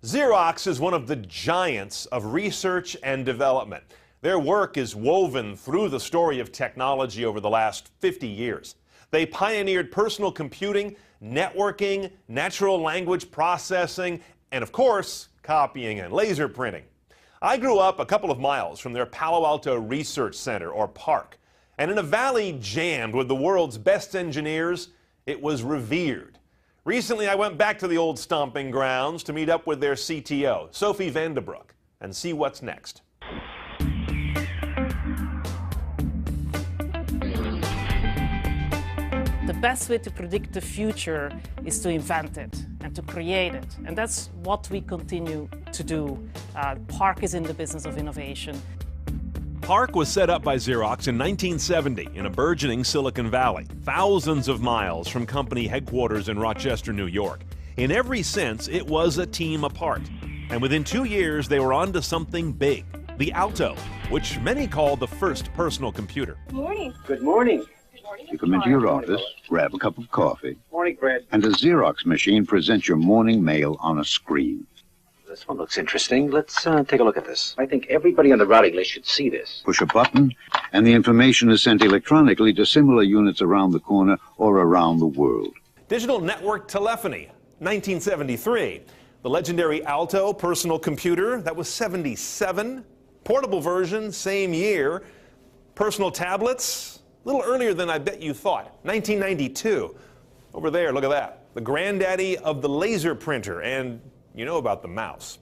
Xerox is one of the giants of research and development. Their work is woven through the story of technology over the last 50 years. They pioneered personal computing, networking, natural language processing, and of course, copying and laser printing. I grew up a couple of miles from their Palo Alto Research Center, or PARC, and in a valley jammed with the world's best engineers, it was revered. Recently, I went back to the old stomping grounds to meet up with their CTO, Sophie Vandebroek, and see what's next. The best way to predict the future is to invent it and to create it. And that's what we continue to do. PARC is in the business of innovation. PARC was set up by Xerox in 1970 in a burgeoning Silicon Valley, thousands of miles from company headquarters in Rochester, New York. In every sense, it was a team apart. And within 2 years, they were on to something big, the Alto, which many call the first personal computer. Good morning. Good morning. You come into your office, grab a cup of coffee, Morning, Fred. and a Xerox machine presents your morning mail on a screen. This one looks interesting. Let's take a look at this. I think everybody on the routing list should see this. Push a button, and the information is sent electronically to similar units around the corner or around the world. Digital network telephony, 1973. The legendary Alto personal computer, that was 77. Portable version, same year. Personal tablets, a little earlier than I bet you thought, 1992. Over there, look at that. The granddaddy of the laser printer, and you know about the mouse.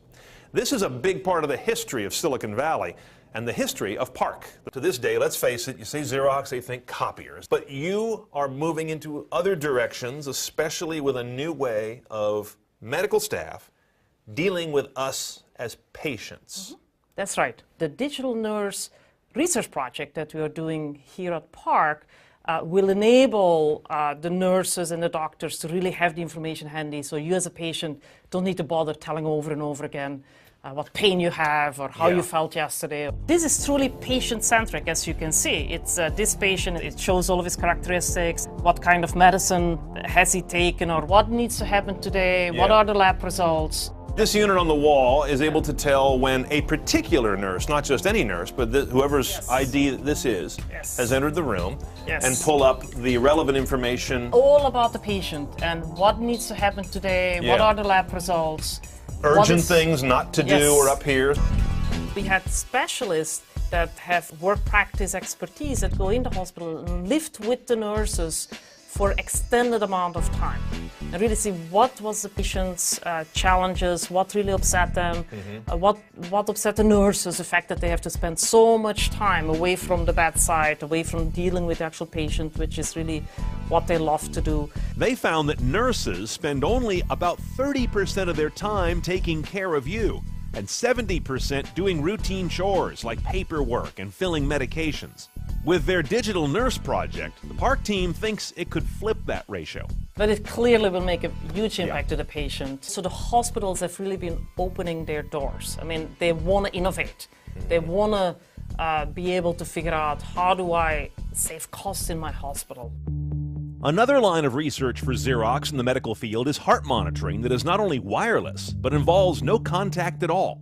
This is a big part of the history of Silicon Valley and the history of PARC. To this day, let's face it, you say Xerox, they think copiers. But you are moving into other directions, especially with a new way of medical staff dealing with us as patients. That's right. The digital nurse research project that we are doing here at PARC will enable the nurses and the doctors to really have the information handy, so you as a patient don't need to bother telling over and over again what pain you have or how you felt yesterday. This is truly patient-centric, as you can see. It's this patient, it shows all of his characteristics, what kind of medicine has he taken or what needs to happen today, what are the lab results. This unit on the wall is able to tell when a particular nurse, not just any nurse, but whoever's ID this is, has entered the room, and pull up the relevant information. All about the patient and what needs to happen today, what are the lab results. Urgent things not to do are up here. We had specialists that have work practice expertise that go in the hospital and live with the nurses for extended amount of time and really see what was the patient's challenges, what really upset them, what upset the nurses, the fact that they have to spend so much time away from the bedside, away from dealing with the actual patient, which is really what they love to do. They found that nurses spend only about 30% of their time taking care of you and 70% doing routine chores like paperwork and filling medications. With their digital nurse project, the PARC team thinks it could flip that ratio. But it clearly will make a huge impact to the patient. So the hospitals have really been opening their doors. I mean, they want to innovate. They want to be able to figure out, how do I save costs in my hospital? Another line of research for Xerox in the medical field is heart monitoring that is not only wireless, but involves no contact at all.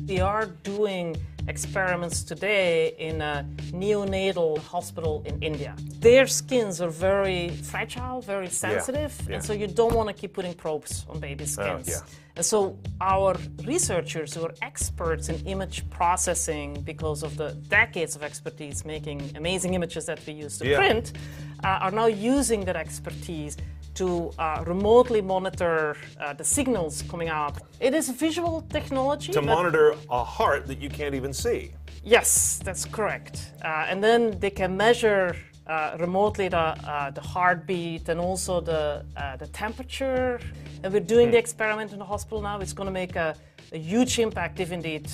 We are doing experiments today in a neonatal hospital in India. Their skins are very fragile, very sensitive, and so you don't want to keep putting probes on baby skins. And so our researchers who are experts in image processing, because of the decades of expertise making amazing images that we use to print, are now using that expertise to remotely monitor the signals coming out. It is visual technology. To monitor a heart that you can't even see. Yes, that's correct. And then they can measure remotely the heartbeat and also the temperature. And we're doing the experiment in the hospital now. It's going to make a huge impact if indeed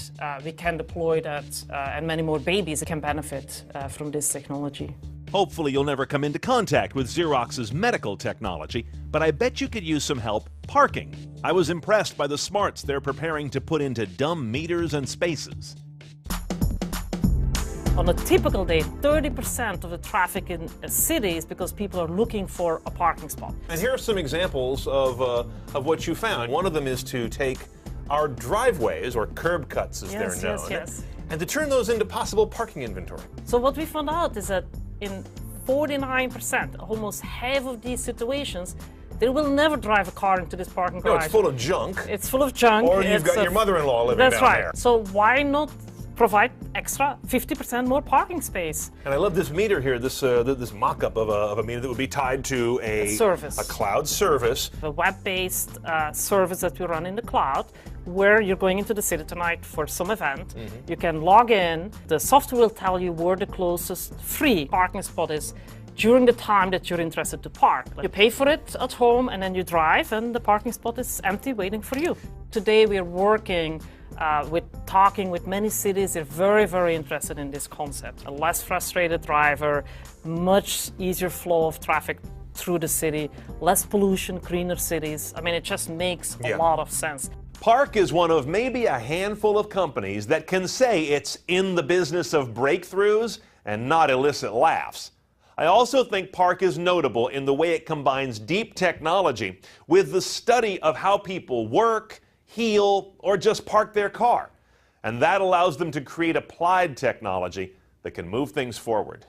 we can deploy that and many more babies can benefit from this technology. Hopefully you'll never come into contact with Xerox's medical technology, but I bet you could use some help parking. I was impressed by the smarts they're preparing to put into dumb meters and spaces. On a typical day, 30% of the traffic in a city is because people are looking for a parking spot. And here are some examples of what you found. One of them is to take our driveways, or curb cuts as they're known, and to turn those into possible parking inventory. So what we found out is that in 49%, almost half of these situations, they will never drive a car into this parking garage. No, it's full of junk. It's full of junk. Or you've got your mother-in-law living down there. That's right. So why not provide extra 50% more parking space? And I love this meter here, this mock-up of a meter that would be tied to a cloud service. A web-based service that we run in the cloud, where you're going into the city tonight for some event. You can log in. The software will tell you where the closest free parking spot is during the time that you're interested to park. You pay for it at home, and then you drive, and the parking spot is empty waiting for you. Today we are working talking with many cities. They're very, very interested in this concept. A less frustrated driver, much easier flow of traffic through the city, less pollution, greener cities. I mean, it just makes a lot of sense. Park is one of maybe a handful of companies that can say it's in the business of breakthroughs and not illicit laughs. I also think Park is notable in the way it combines deep technology with the study of how people work, heal, or just park their car. And that allows them to create applied technology that can move things forward.